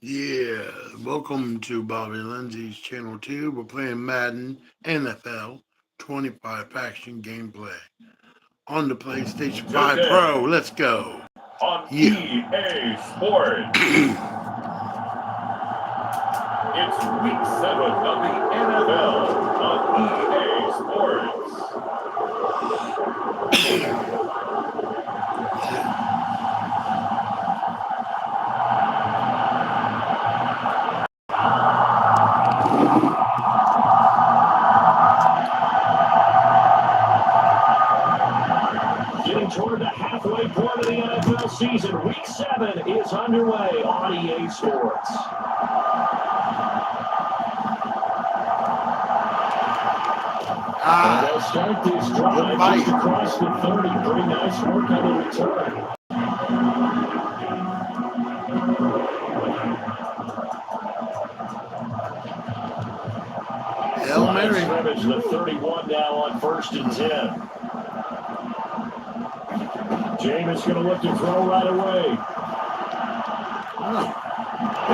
Yeah, welcome to Bobby Lindsay's Channel 2. We're playing Madden NFL 25 Faction gameplay on the PlayStation 5 Pro. Today Let's go. on Yeah. EA Sports, it's Week 7 of the NFL on EA Sports. Getting toward the halfway point of the NFL season, Week 7 is underway on EA Sports. And they'll start this drive just across the 30. Pretty nice work on the return. Hail Mary. Scrimmage, the 31 now on 1st and 10. Jameis going to look to throw right away.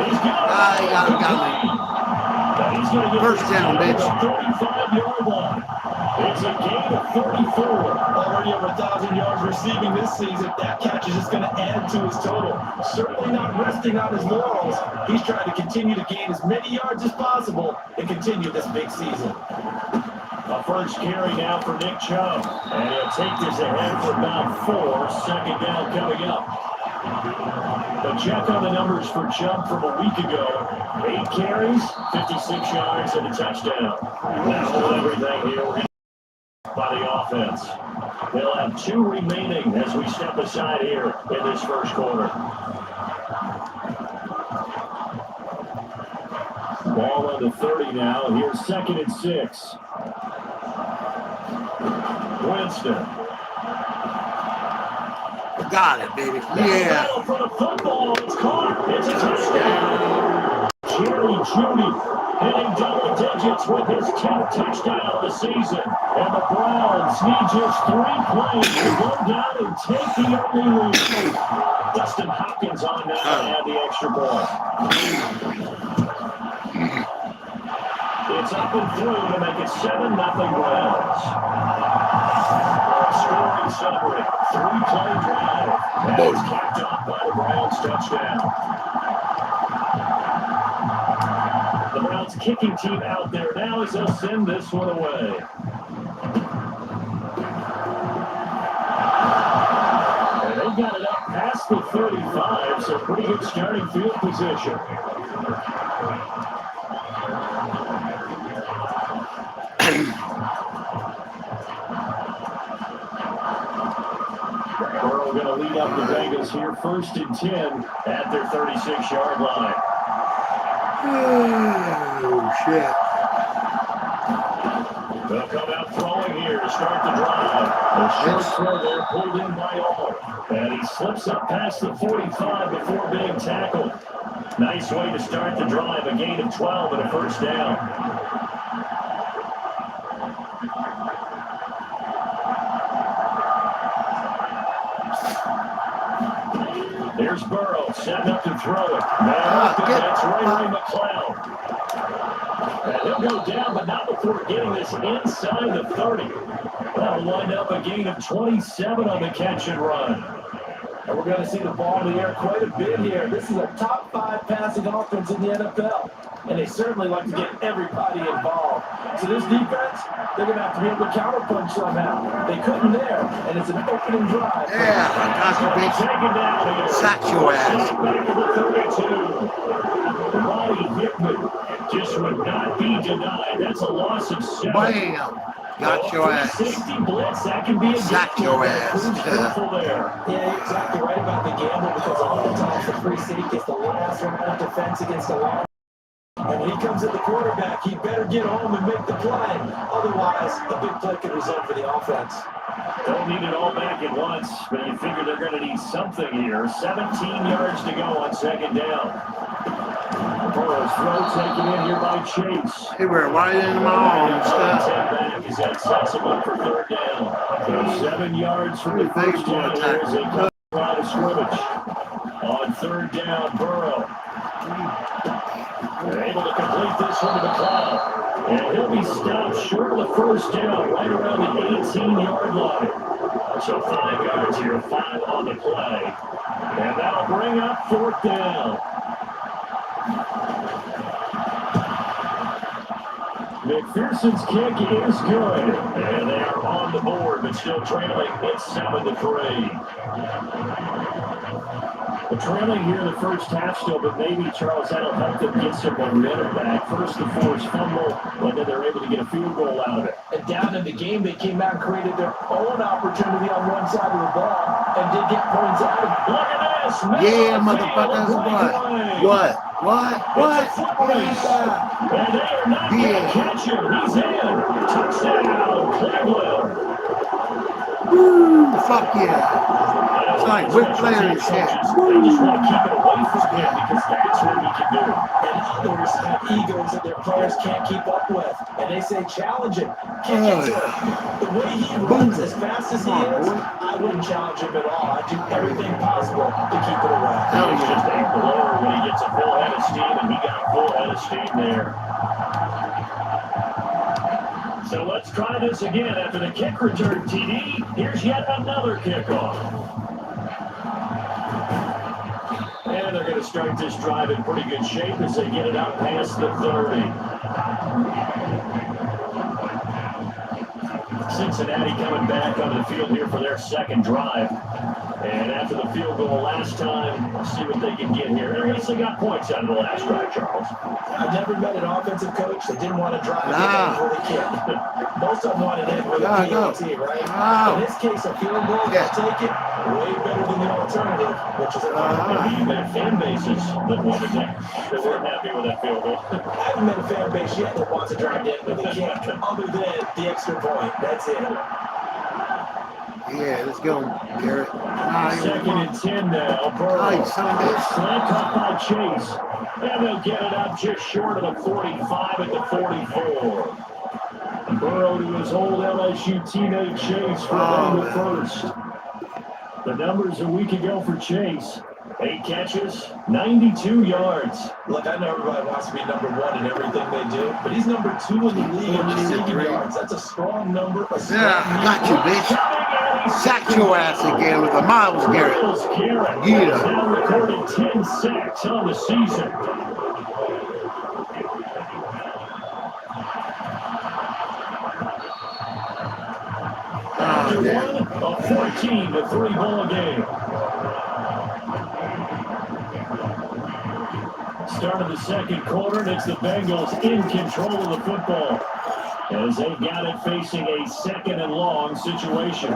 He's got it. He's going to get First down, bitch. 35-yard line. It's a gain of 34. Already over 1,000 yards receiving this season. That catch is just going to add to his total. Certainly not resting on his laurels. He's trying to continue to gain as many yards as possible and continue this big season. A first carry now for Nick Chubb. And he'll take this ahead for about 4. Second down coming up. But check on the numbers for Chubb from a week ago. 8 carries, 56 yards, and a touchdown. That'll hold everything here by the offense. They'll have 2 remaining as we step aside here in this first quarter. Ball on the 30 now. Here's 2nd and 6. Winston. Got it, baby. Yeah. For the football, it's caught. It's a touchdown. Jerry Jeudy hitting double digits with his 10th touchdown of the season. And the Browns need just 3 plays to go down and take the early lead. Dustin Hopkins on now to add the extra point. It's up and through to make it 7-0 Browns. Scoring summary, 3-play drive. And it's capped off by the Browns touchdown. The Browns kicking team out there now as they'll send this one away. And they got it up past the 35, so pretty good starting field position. Burrow going to lead up the Bengals here, 1st and 10 at their 36-yard line. Oh, shit. They'll come out throwing here to start the drive. The short throw there pulled in by all. And he slips up past the 45 before being tackled. Nice way to start the drive, a gain of 12 and a first down. Here's Burrow, setting up to throw it. Man, that's Ray McCloud. And he'll go down, but not before getting this inside the 30. That'll wind up a gain of 27 on the catch and run. And we're going to see the ball in the air quite a bit here. This is a top 5 passing offense in the NFL. And they certainly like to get everybody involved. So this defense, they're going to have to be able to counterpunch somehow. They couldn't there, and it's an opening drive. Yeah, I got you, bitch. Sack your ass. Back to the 32. Ronnie Hickman just would not be denied. That's a loss of 7. Bam. Got your ass. 60 blitz, that can be a Sack your ass. Yeah, you're exactly right about the gamble because a lot of times the free safety is the last line of defense against the line. And when he comes at the quarterback, he better get home and make the play. Otherwise, a big play could result for the offense. Don't need it all back at once, but you figure they're going to need something here. 17 yards to go on 2nd down. Burrow's throw taken in here by Chase. They were right in my arms. Back as that sets him up for 3rd down. 7 yards from the first down here as they come out of scrimmage. On third down, Burrow. They're able to complete this one to McConnell. And he'll be stopped short of the first down, right around the 18-yard line. So 5 yards here, 5 on the play. And that'll bring up fourth down. McPherson's kick is good. And they are on the board, but still trailing. It's 7-3. They're trailing here in the first half still, but maybe, Charles, that'll help them get some momentum back. First the forced fumble, and then they're able to get a field goal out of it. And down in the game, they came out and created their own opportunity on one side of the ball and did get points out of it. Look at this. Yeah, motherfuckers. What? And they are not going to catch him. He's in. Touchdown, Cleveland. Woo, fuck yeah. It's like whip player and shit. They just want to keep it away from him because that's what he can do. And others have egos that their players can't keep up with. And they say, challenge him. Kick it to him. The way he runs as fast as he is, I wouldn't challenge him at all. I'd do everything possible to keep it away. He's just a blower when he gets a full head of steam, and he got a full head of steam there. So let's try this again. After the kick return TD, here's yet another kickoff. And they're going to start this drive in pretty good shape as they get it out past the 30. Cincinnati coming back on the field here for their second drive. And after the field goal last time, let's see what they can get here. And I guess they got points out of the last drive, Charles. I've never met an offensive coach that didn't want to drive before they kick. Most of them wanted it with a PAT, right? In this case, a field goal, take it, way better than the alternative, which is a You've met fan bases that wanted that. They weren't happy with that field goal. I haven't met a fan base yet that wants to drive in with a kick, other than the extra point. That's it. Yeah, let's go, Garrett. Second and 10 now. Burrow. Slant caught by Chase. And they'll get it up just short of the 45 at the 44. Burrow to his old LSU teammate Chase for the first. The numbers a week ago for Chase. 8 catches, 92 yards. Look, I know everybody wants to be number one in everything they do, but he's number 2 in the league in receiving yards. That's a strong number. I got you, bitch. Sack your ass again with a Miles Garrett. Yeah. Now recorded 10 sacks on the season. After one, a 14-3 ball game. Start of the second quarter, and it's the Bengals in control of the football as they got it facing a second and long situation.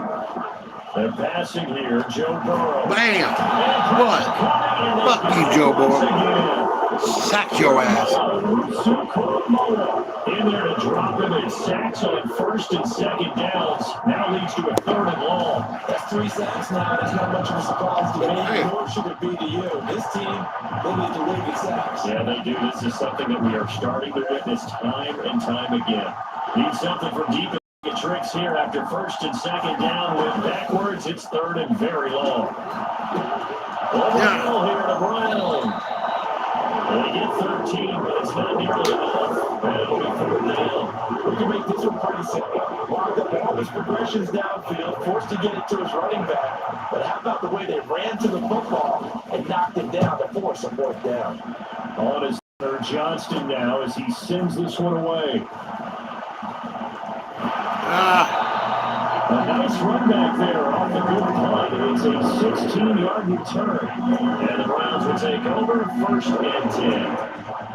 They're passing here, Joe Burrow. Bam! What? Fuck you, Joe Burrow. Sack your ass. In there to drop him in sacks on first and second downs. Now leads to a third and long. That's 3 sacks now. That's not much of a surprise to me, nor should it be to you. This team, they need to lead in sacks. Yeah, they do. This is something that we are starting to witness time and time again. Need something from deep tricks here after first and second down. Went backwards. It's third and very long. Over the hill here to Brown. They get 13, but it's not nearly enough. That'll be third down. We can make this one pretty simple. While the ball was progressions downfield, forced to get it to his running back. But how about the way they ran to the football and knocked it down to force a fourth down? On his third, Johnston now as he sends this one away. A nice run back there off the good punt. It's a 16-yard return. And the Browns will take over first and 10.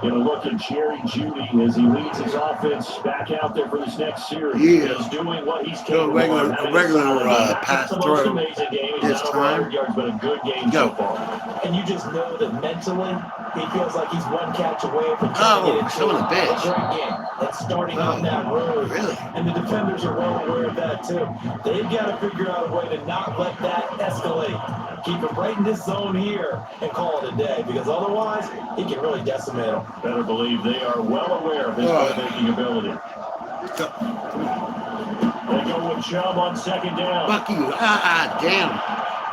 Going to look at Jerry Jeudy as he leads his offense back out there for this next series. He's doing what he's capable of. Regular pass throw amazing game. this time. Yards, but a good game so far. And you just know that mentally, he feels like he's one catch away from taking it into a great game. And starting on that road. Really? And the defenders are well aware of that, too. They've got to figure out a way to not let that escalate. Keep him right in this zone here and call it a day, because otherwise, he can really decimate him. Better believe they are well aware of his playmaking ability. They go with Chubb on second down. Fuck you. Damn.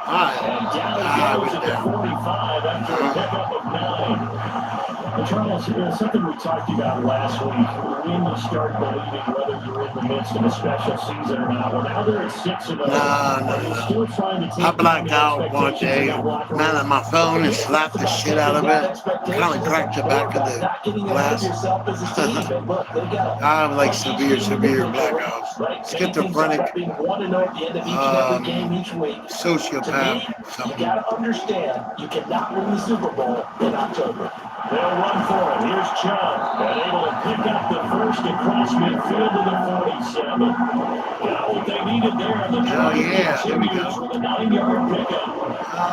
And down he goes at the 45 after a pickup of 9. Well, Charles, something we talked about last week, when you start believing whether you're in the midst of a special season or not. Well, now they're at 6-0. Are they still trying to take I blacked out one day, man, at my phone and slapped the shit out of it. Kind of cracked the back of the glass. I have like severe blackouts. Schizophrenic, sociopath. You got to understand, you cannot win the Super Bowl in October. They'll run for it. Here's Chubb. And able to pick up the first across midfield to the 47. Got what they needed there. The drive continues with a 9-yard pickup.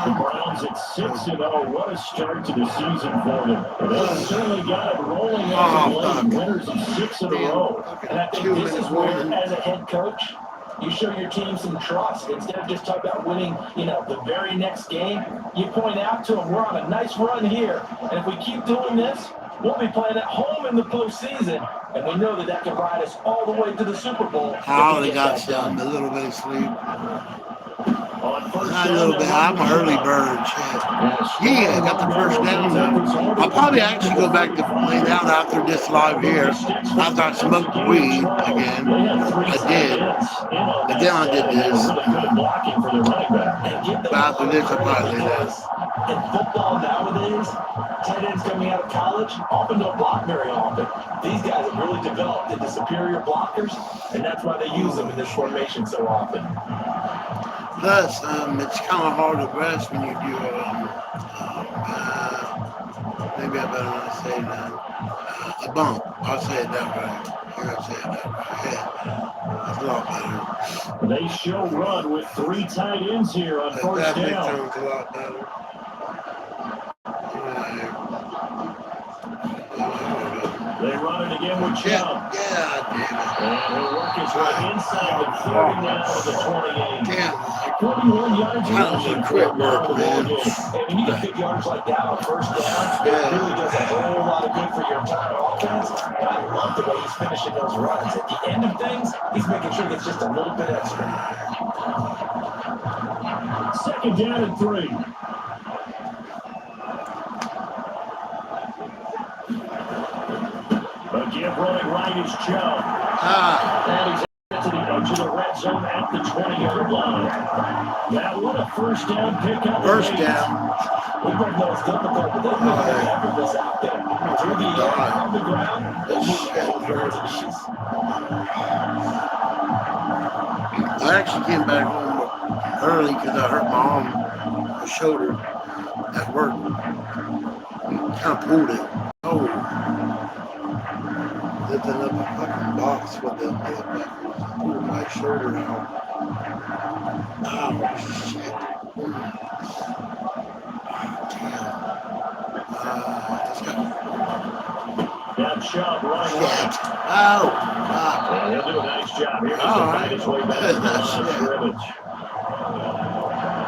The Browns at 6-0. What a start to the season for them. They've certainly got it rolling as of late. Winners of 6 in a row. And I think this is where, as a head coach, you show your team some trust. Instead of just talking about winning, the very next game, you point out to them, we're on a nice run here. And if we keep doing this, we'll be playing at home in the postseason. And we know that can ride us all the way to the Super Bowl. I only got some, a little bit of sleep. Not a little bit. I'm an early bird. Yeah, I got the first down now. I'll probably actually go back to lay down after this live here. After I smoked weed again. I did. But then I did this. But after this, I'll probably lay down. In football nowadays, tight ends coming out of college often don't block very often. These guys have really developed into superior blockers, and that's why they use them in this formation so often. Plus, it's kind of hard to rest when you do, maybe I better not say that, a bump. I'll say it that way. I'll say it that way. Yeah, that's a lot better. They show run with 3 tight ends here on first down. That makes things a lot better. They run it again with Chubb. Yeah, damn it. And he'll work his way inside the 30 now to the 28. Damn. 41 yards. That was a quick work, man. And when you get big yards like that on first down, it really does a whole lot of good for your entire offense. And I love the way he's finishing those runs. At the end of things, he's making sure it's just a little bit extra. 2nd down and 3. Again, running right is Chubb. And he's to the edge of the red zone at the 20-yard line. Now, what a first down pickup. First down. We both know it's difficult, but they've been very effortless out there. Through the air, on the ground, they move very easy. I actually came back home early because I hurt my arm, my shoulder at work. Kind of pulled it. Oh. Lifting up a fucking box with the motherfuckers. Pulled my shoulder out. Oh, shit. Now Chubb running right. Oh. And he'll do a nice job here to find his way back to the line of scrimmage.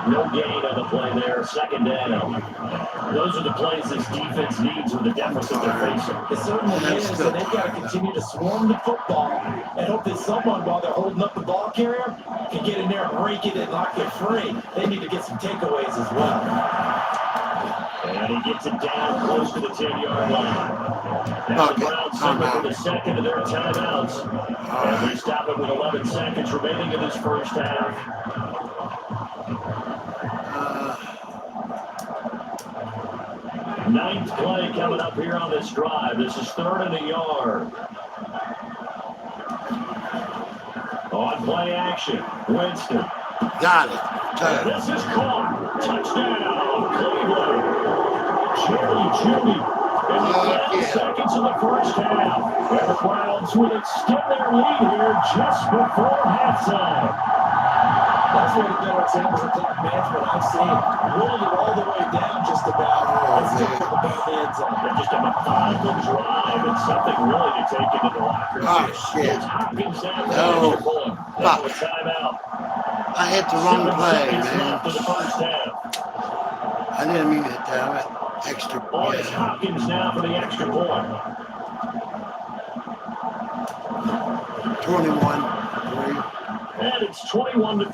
No gain on the play there. 2nd down. Those are the plays this defense needs with the deficit they're facing. It certainly is, and they've got to continue to swarm the football and hope that someone, while they're holding up the ball carrier, can get in there and break it and knock it free. They need to get some takeaways as well. And he gets it down close to the 10-yard line. Now the Browns suffer for the second of their timeouts. And they stop it with 11 seconds remaining in this first half. Ninth play coming up here on this drive. This is 3rd and a yard. On play action, Winston. Got it. And this is caught. Touchdown, Cleveland. Jimmy. In the final seconds of the first half. And the Browns will extend their lead here just before halftime. That's one of the better examples of clock management I've seen. Rolling it all the way down just about. And still put the ball in the end zone. They're just a methodical drive and something really to take into the locker room. Oh, shit. Hopkins down No. Fuck. A timeout. I hit the wrong 7 play, seconds man. left in the first half. I didn't mean to hit that. I went extra. Oh, it's Hopkins now for the extra point. 21, 3. And it's 21-3.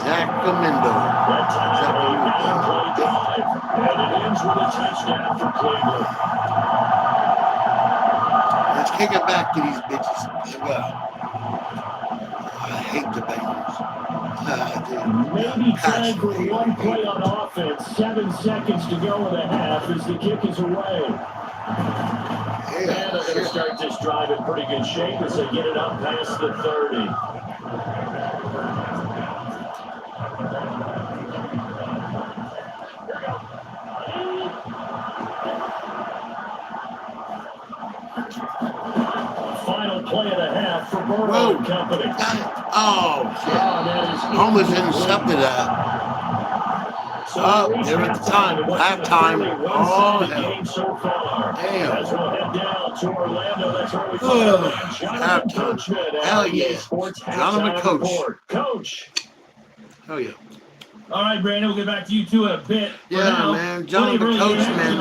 Sacramento. That time, a 9-play drive. And it ends with a touchdown for Cleveland. Let's kick it back to these bitches. I hate the Bengals. Maybe time for one play on offense. 7 seconds to go in the half as the kick is away. And they're going to start this drive in pretty good shape as they get it up past the 30. Final play of the half for Burrow and company. Oh, shit. Almost intercepted that. Oh, there at the time. Halftime. Oh, hell. Damn. Halftime. Hell yeah. Jonathan Coach. Hell yeah. All right, Brandon, we'll get back to you two in a bit. Yeah, man. Jonathan Coach, man.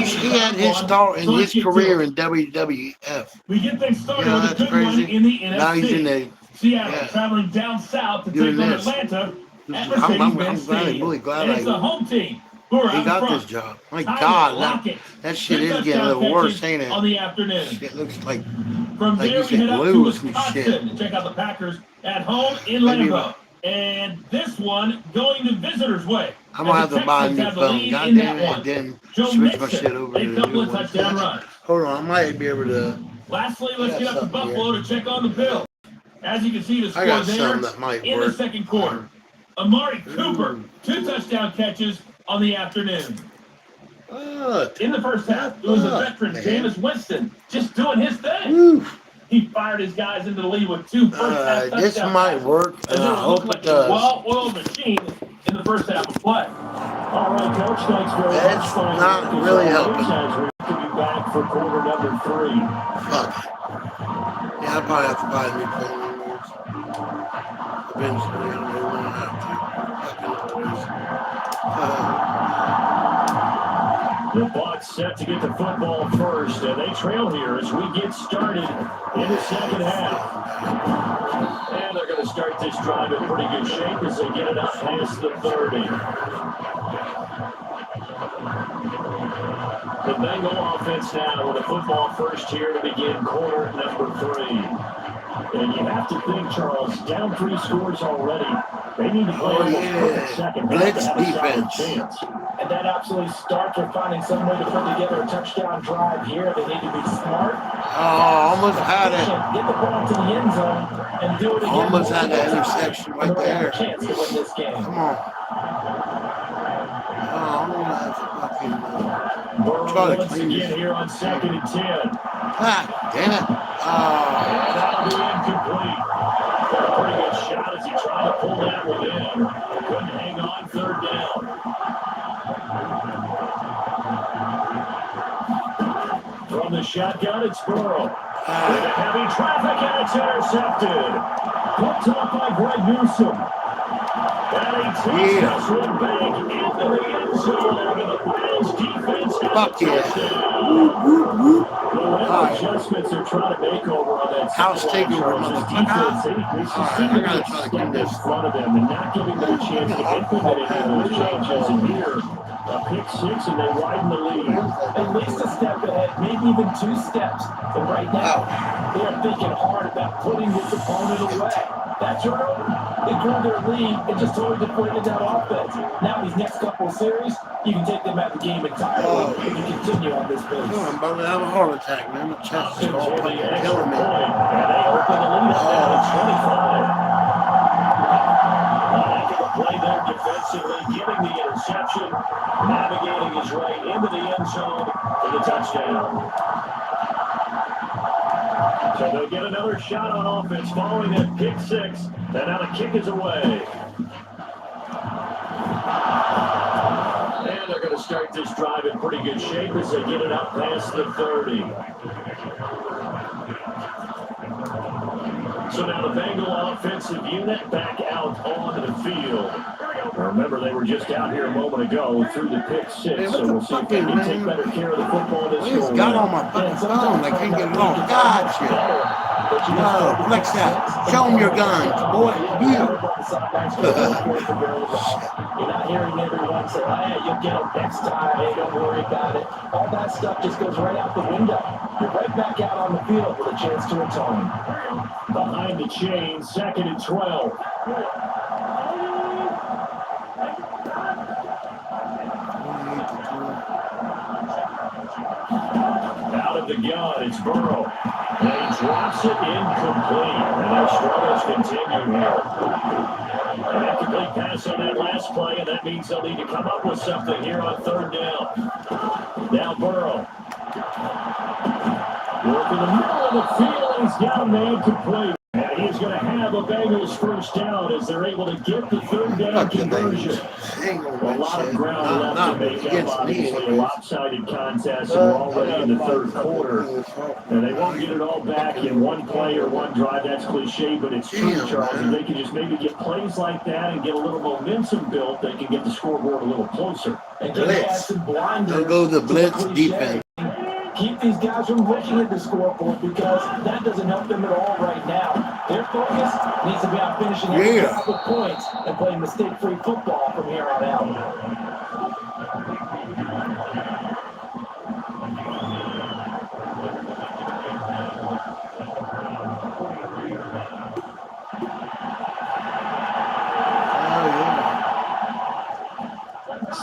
He had his start in his career in WWF. We get things started Yeah, with a that's good one crazy. in the NFC. Now he's in the Seattle traveling down south to doing take on this. Atlanta at I'm Mercedes-Benz Stadium. really glad And it's the home team who are he out got front. this job. My Tyler God, Lockett, that shit 2 is getting a little worse, touchdown ain't catches on it? the afternoon. It looks like From like there, you we said head up to glue or some Wisconsin shit. to check out the Packers at home in Maybe Lambeau. And this one going the visitors' way. I'm gonna have to buy a new phone. God damn it, and then switch my shit over to the new one. Hold on, I might be able to. Lastly, let's get up to Buffalo to check on the Bills. As you can see, the I score got there something that might in work. the second quarter. Amari Cooper, 2 touchdown catches on the afternoon. In the first half, it was a veteran, Jameis Winston, just doing his thing. Woo. He fired his guys into the lead with 2 first-half touchdowns. This might work, and I hope it does. A well-oiled machine in the first half of play. All right, Coach, thanks very much. That's not really helping. We could be back for quarter number 3. Fuck it. Yeah, I'll probably have to buy a new phone. Eventually, I don't want to have to. The Bucs set to get the football first, and they trail here as we get started in the second half. And they're going to start this drive in pretty good shape as they get it up past the 30. The Bengal offense now with the football first here to begin quarter number 3. And you have to think, Charles, down 3 scores already. They need to play perfect second half to have a solid chance. And that absolutely starts with finding some way to put together a touchdown drive here. They need to be smart. Almost had it. Get the ball to the end zone and do it again. Almost had that interception right there. Chance to win this game. Come on. I'm going to have to fucking try to clean this. Here on 2nd and 10. Ah, damn it. And that'll be incomplete. Got a pretty good shot as he tried to pull that one in. Couldn't hang on 3rd down. From the shotgun, it's Burrow. With a heavy traffic, and it's intercepted. Picked up by Greg Newsome. And he takes this one back into the end zone. And the Browns defense has Fuck yeah. Adjustments they're trying to make over on that house takeover, motherfucker. I gotta try to clean this. In front of them and not giving them a chance to implement any of those changes. And here, a pick 6, and they widen the lead. At least a step ahead, maybe even 2 steps. But right now, they are thinking hard about putting this opponent away. That's right. They grew their lead and just totally deflated that offense. Now these next couple of series, you can take them out of the game entirely if you continue on this pace. I'm about to have a heart attack, man. My chest is all fucking killing me. And they open the lead up now at 25. After the play there defensively, getting the interception, navigating his way into the end zone for the touchdown. So they'll get another shot on offense following that pick 6. And now the kick is away. And they're going to start this drive in pretty good shape as they get it up past the 30. So now the Bengal offensive unit back out on the field. Remember, they were just out here a moment ago through the pick 6, Hey, so we'll see if they can take better care of the football this I just got on my fucking phone. I can't get it on. God, shit. No, flex that. Show them your guns, boy. You're not hearing everyone say, hey, you'll get them next time. Hey, don't worry about it. All that stuff just goes right out the window. You're right back out on the field with a chance to atone. Behind the chain, 2nd and 12. Out of the gun, it's Burrow. And he drops it incomplete. And their struggles continue here. An incomplete pass on that last play, and that means they'll need to come up with something here on 3rd down. Now Burrow. Work in the middle of the field, and he's got a man complete. And he's going to have a Bengals 1st down as they're able to get the 3rd down conversion. A lot of ground left to make up, obviously a lopsided contest, and we're already in the 3rd quarter. And they won't get it all back in one play or one drive. That's cliche, but it's true, Charles. If they can just maybe get plays like that and get a little momentum built, they can get the scoreboard a little closer. And blitz. They'll go the blitz defense. Keep these guys from looking at the scoreboard because that doesn't help them at all right now. Their focus needs to be on finishing every drive with points and playing mistake-free football from here on out.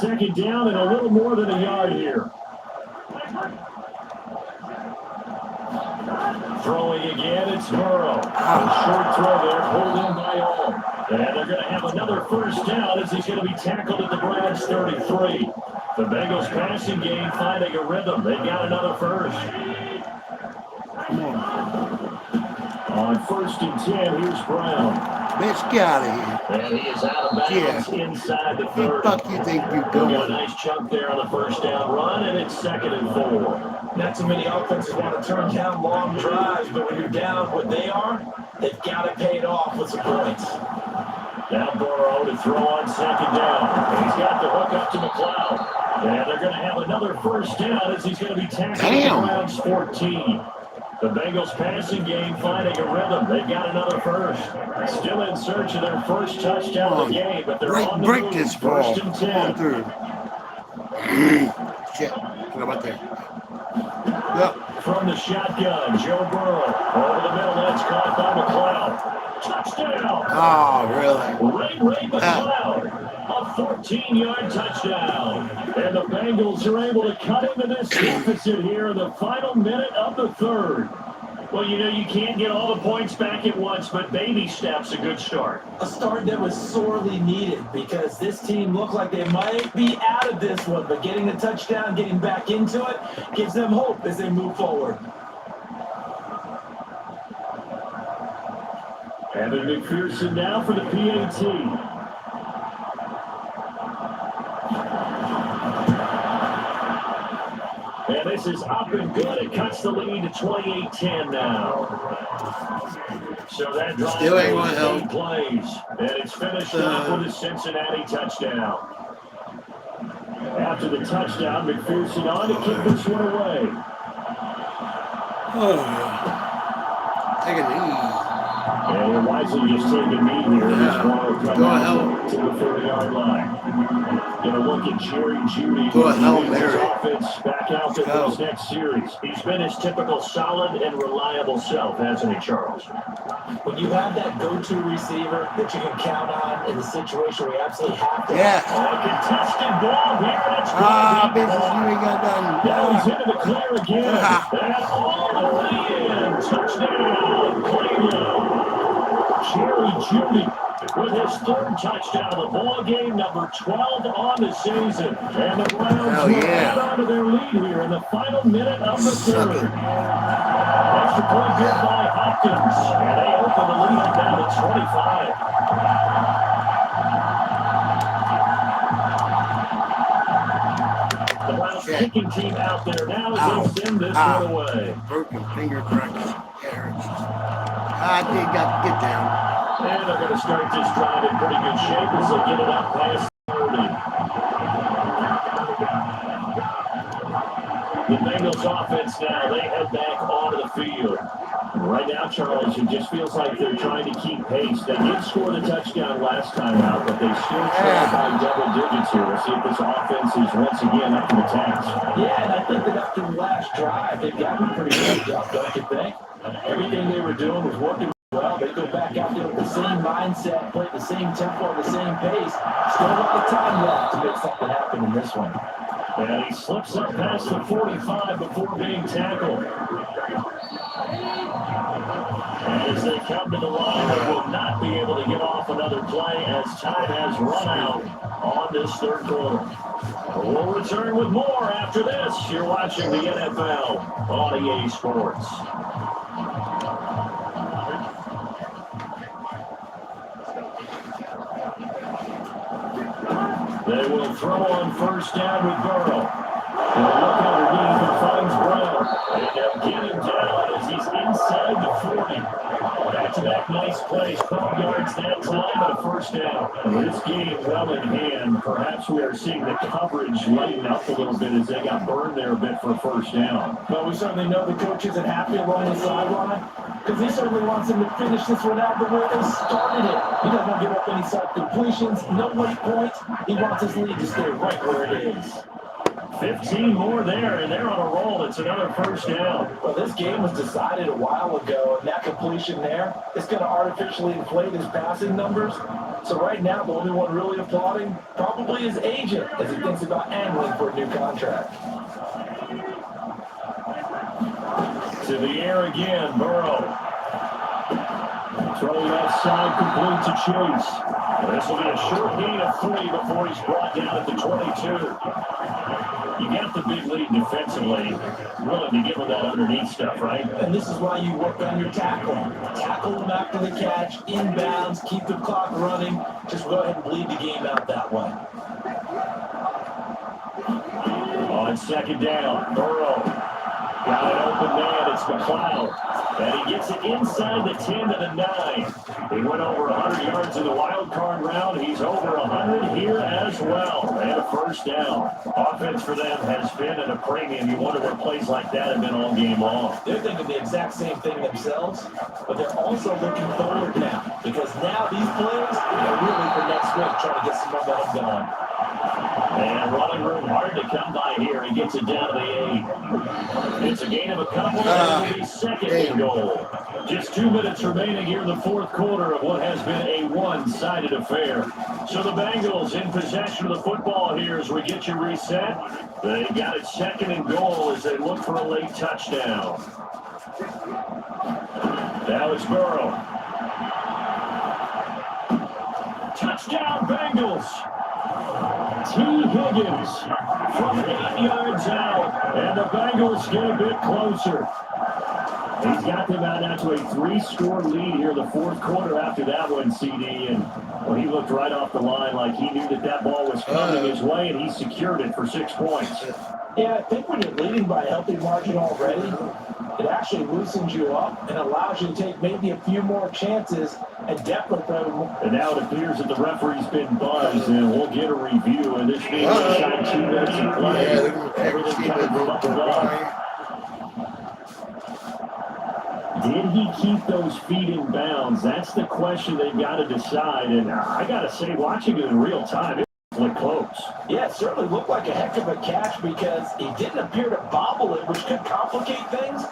Second down and a little more than a yard here. Throwing again, it's Burrow. Short throw there, pulled in by all. And they're going to have another 1st down as he's going to be tackled at the Browns 33. The Bengals passing game finding a rhythm. They've got another 1st. On 1st and 10, here's Brown. Let's get out of here. And he is out of bounds inside the 30. Where the fuck you think you're Got going? a nice chunk there on the 1st down run, and it's 2nd and 4. Not too many offenses want to turn down long drives, but when you're down what they are, they've got to pay it off with some points. Now Burrow to throw on 2nd down. And he's got the hook up to McLeod. And they're going to have another 1st down as he's going to be tackled at the Browns 14. The Bengals passing game finding a rhythm. They've got another 1st. Still in search of their 1st touchdown of the game, but they're on the move. This ball. 1st and 10. Through. Shit. Get about there. Yep. From the shotgun, Joe Burrow. Over the middle, that's caught by McLeod. Touchdown! Oh, really? Ray McLeod. A 14-yard touchdown. And the Bengals are able to cut into this deficit here in the final minute of the 3rd. Well, you know, you can't get all the points back at once, but baby steps a good start. A start that was sorely needed because this team looked like they might be out of this one, but getting a touchdown, getting back into it, gives them hope as they move forward. Evan McPherson now for the PAT. And this is up and good. It cuts the lead to 28-10 now. So that drive still ain't gonna help. Plays. And it's finished off with a Cincinnati touchdown. After the touchdown, McPherson on to kick this one away. Take it easy. And he'll wisely just take a knee here. Yeah. Go ahead. To the 30-yard line. Going to look at Jerry Jeudy. Go ahead, Larry. Offense back out to this next series. He's been his typical solid and reliable self, hasn't he, Charles? When you have that go-to receiver that you can count on in a situation where you absolutely have to. Yeah. Contested ball here. That's business you ain't got done. Now he's into the clear again. And all the way in. Touchdown, Cleveland. Jerry Jeudy with his 3rd touchdown. The ball game number 12 on the season. And the Browns add on to their lead here in the final minute of the 3rd. Extra point here by Hopkins. And they open the lead down to 25. The Browns kicking team out there now as they send this one away. Broken finger cracks. I did got to get down. And they're going to start this drive in pretty good shape as they get it up past 30. The Bengals offense now, they head back onto the field. Right now, Charles, it just feels like they're trying to keep pace. They did score the touchdown last time out, but they still trail by double digits here. We'll see if this offense is once again up to the task. Yeah, and I think that after the last drive, they've gotten pretty good up, don't you think? Everything they were doing was working well. They go back out there with the same mindset, play the same tempo, the same pace. Still got the time left to make something happen in this one. And he slips up past the 45 before being tackled. As they come to the line, they will not be able to get off another play as time has run out on this third quarter. We'll return with more after this. You're watching the NFL on EA Sports. They will throw on first down with Burrow. He'll look underneath and finds Brown. And they'll get him down as he's inside the 40. Back-to-back nice plays, 12 yards that time, and a first down. This game well in hand. Perhaps we are seeing the coverage lighten up a little bit as they got burned there a bit for first down. But we certainly know the coach isn't happy along the sideline because he certainly wants them to finish this one out the way they started it. He doesn't want to give up any side completions, no late points. He wants his lead to stay right where it is. 15 more there, and they're on a roll. It's another first down. Well, this game was decided a while ago, and that completion there is going to artificially inflate his passing numbers. So right now, the only one really applauding probably his agent as he thinks about angling for a new contract. To the air again, Burrow. Throw left side, complete to Chase. This will be a short gain of 3 before he's brought down at the 22. You got the big lead defensively, willing to give him that underneath stuff, right? And this is why you work on your tackling. Tackle him after the catch, inbounds, keep the clock running. Just go ahead and bleed the game out that way. On second down, Burrow. Got an open man, it's McLeod. And he gets it inside the 10 to the 9. He went over 100 yards in the wild card round. He's over 100 here as well. And a first down. Offense for them has been at a premium. You wonder where plays like that have been all game long. They're thinking the exact same thing themselves, but they're also looking forward now because now these plays are really for next week, trying to get some momentum going. And running room hard to come by here. He gets it down to the 8. It's a gain of a couple, and it'll be second and goal. Just 2 minutes remaining here in the fourth quarter of what has been a one-sided affair. So the Bengals in possession of the football here as we get you reset. They got it second and goal as they look for a late touchdown. Now it's Burrow. Touchdown Bengals. T. Higgins from 8 yards out, and the Bengals get a bit closer. He's got them out now to a 3-score lead here in the fourth quarter after that one, CD, and well, he looked right off the line like he knew that ball was coming his way, and he secured it for 6 points. Yeah, I think when you're leading by a healthy margin already, it actually loosens you up and allows you to take maybe a few more chances and definitely throw more. And now it appears that the referee's been buzzed, and we'll get a review. And this being inside 2 minutes of play, everything coming from up above. Did he keep those feet in bounds? That's the question they've got to decide. And I got to say, watching it in real time, it looked close. Yeah, it certainly looked like a heck of a catch because he didn't appear to bobble it, which could complicate things.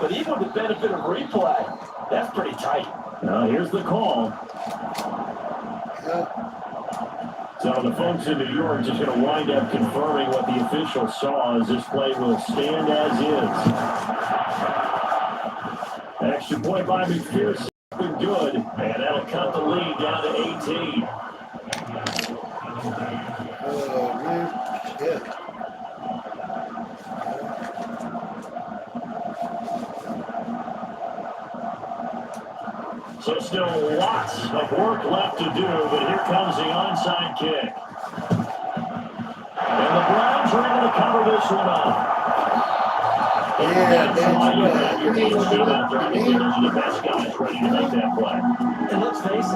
But even with the benefit of replay, that's pretty tight. Now, here's the call. So the folks in New York just going to wind up confirming what the official saw as this play will stand as is. Extra point by McPherson. Good. And that'll cut the lead down to 18. So still lots of work left to do, but here comes the onside kick. And the Browns are able to cover this one up. Yeah, That's why you that's have your team out there because those are the best guys ready to make that play. And let's face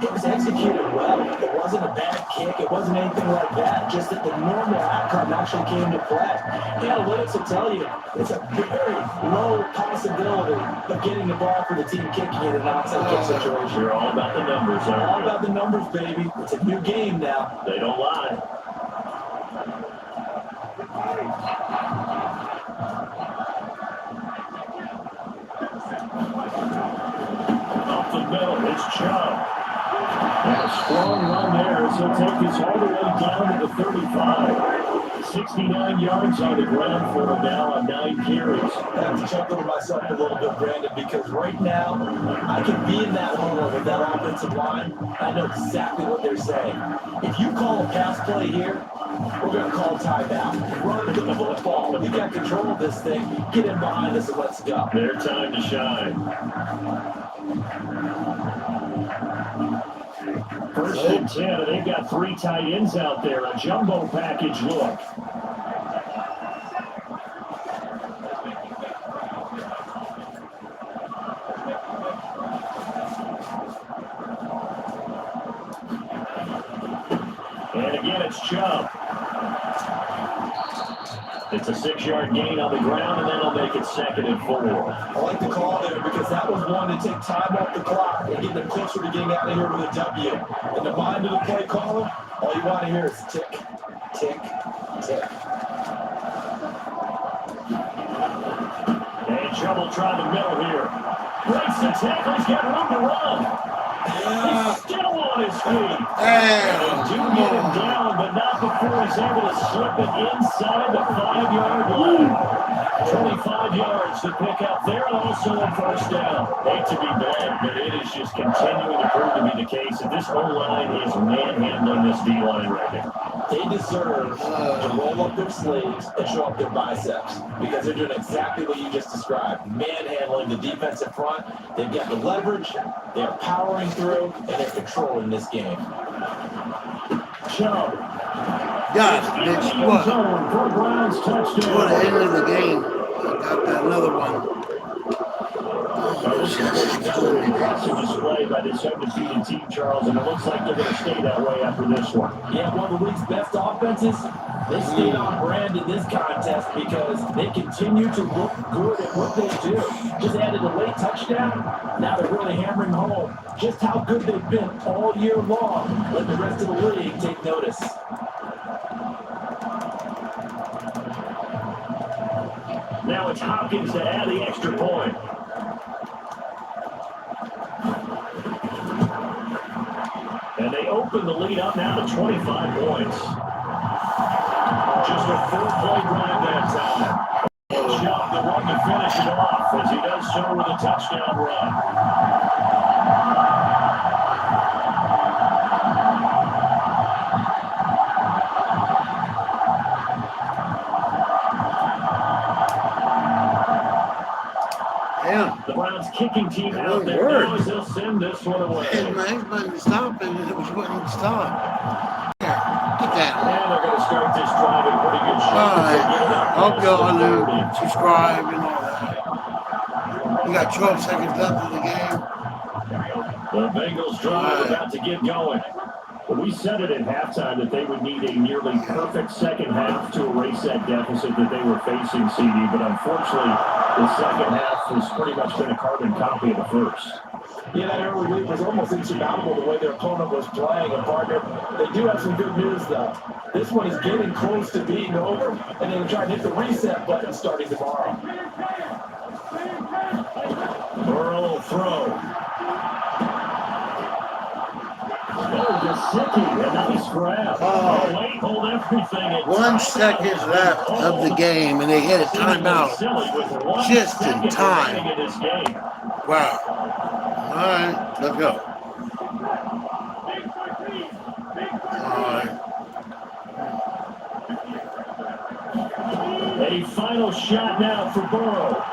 it was executed well. It wasn't a bad kick. It wasn't anything like that. Just that the normal outcome actually came to play. The analytics will tell you it's a very low possibility of getting the ball for the team kicking in an onside kick situation. You're all about the numbers, All about the numbers, baby. It's a new game now. They don't lie. Up the middle, it's Chubb. And a strong run there as he'll take us all the way down to the 35. 69 yards on the ground for him now on 9 carries. I have to chuckle to myself a little bit, Brandon, because right now I can be in that hole with that offensive line. I know exactly what they're saying. If you call a pass play here, we're going to call timeout. Run the football. We got control of this thing. Get in behind us and let's go. Their time to shine. First and 10, and they've got 3 tight ends out there. A jumbo package look. And again, it's Chubb. It's a 6-yard gain on the ground, and then they'll make it 2nd and 4. I like the call there because that was one to take time off the clock and get them closer to getting out of here with a W. In the mind of the play caller, all you want to hear is tick, tick, tick. And Chubb will try the middle here. Breaks the tackle. He's got room to run. He's still on his feet. They do get him down, but not before he's able to slip it inside the 5-yard line. 25 yards to pick up there, and also a first down. Hate to be bad, but it is just continuing to prove to be the case that this O-line is manhandling this D-line right now. They deserve to roll up their sleeves and show up their biceps because they're doing exactly what you just described. Manhandling the defensive front. They've got the leverage, they're powering through, and they're controlling this game. Chubb. God, bitch, what? For Browns touchdown. Toward the end of the game, I got that another one. Impressive display by this undefeated team, Charles, and it looks like they're going to stay that way after this one. Yeah, one of the league's best offenses. They stayed on brand in this contest because they continue to look good at what they do. Just added a late touchdown. Now they're really hammering home just how good they've been all year long. Let the rest of the league take notice. Now it's Hopkins to add the extra point. And they open the lead up now to 25 points. Just a 4-play drive that time. Chubb the one to finish it off as he does so with a touchdown run. The Browns kicking team out there now as they'll send this one away. And my button stopped and it was wouldn't stop. Here, get that. And they're going to start this drive in pretty good shape. All right. Hope y'all do subscribe and all that. We got 12 seconds left in the game. The Bengals drive about to get going. Well, we said it at halftime that they would need a nearly perfect second half to erase that deficit that they were facing, CD. But unfortunately, the second half has pretty much been a carbon copy of the first. Yeah, that early lead was almost insurmountable the way their opponent was playing. And partner, they do have some good news, though. This one is getting close to being over, and they're trying to hit the reset button starting tomorrow. Burrow will throw. A nice grab. Hold everything at 1 second left of the game, and they hit a timeout just in time. Wow. All right, let's go. All right. A final shot now for Burrow.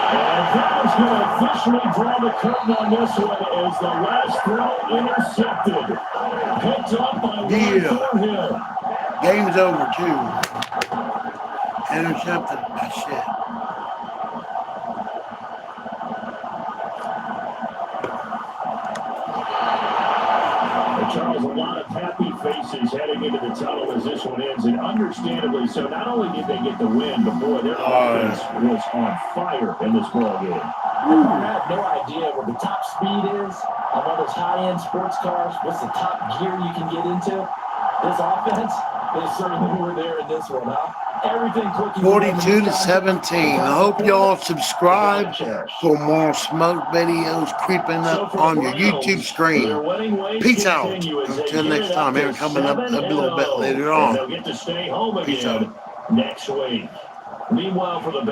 And that is going to officially draw the curtain on this one as the last throw intercepted. Picked up by Thornhill. Game's over, too. Intercepted. That shit. Charles, a lot of happy faces heading into the tunnel as this one ends, and understandably so. Not only did they get the win, but boy, their offense was on fire in this ball game. I have no idea what the top speed is on one of those high-end sports cars. What's the top gear you can get into? This offense, they certainly were there in this one, huh? Everything clicking. 42 to 17. I hope y'all subscribe for more smoke videos creeping up on your YouTube stream. Peace out. Until next time. Here coming up a little bit later on. They'll get to stay home Peace again out. next week. Meanwhile, for the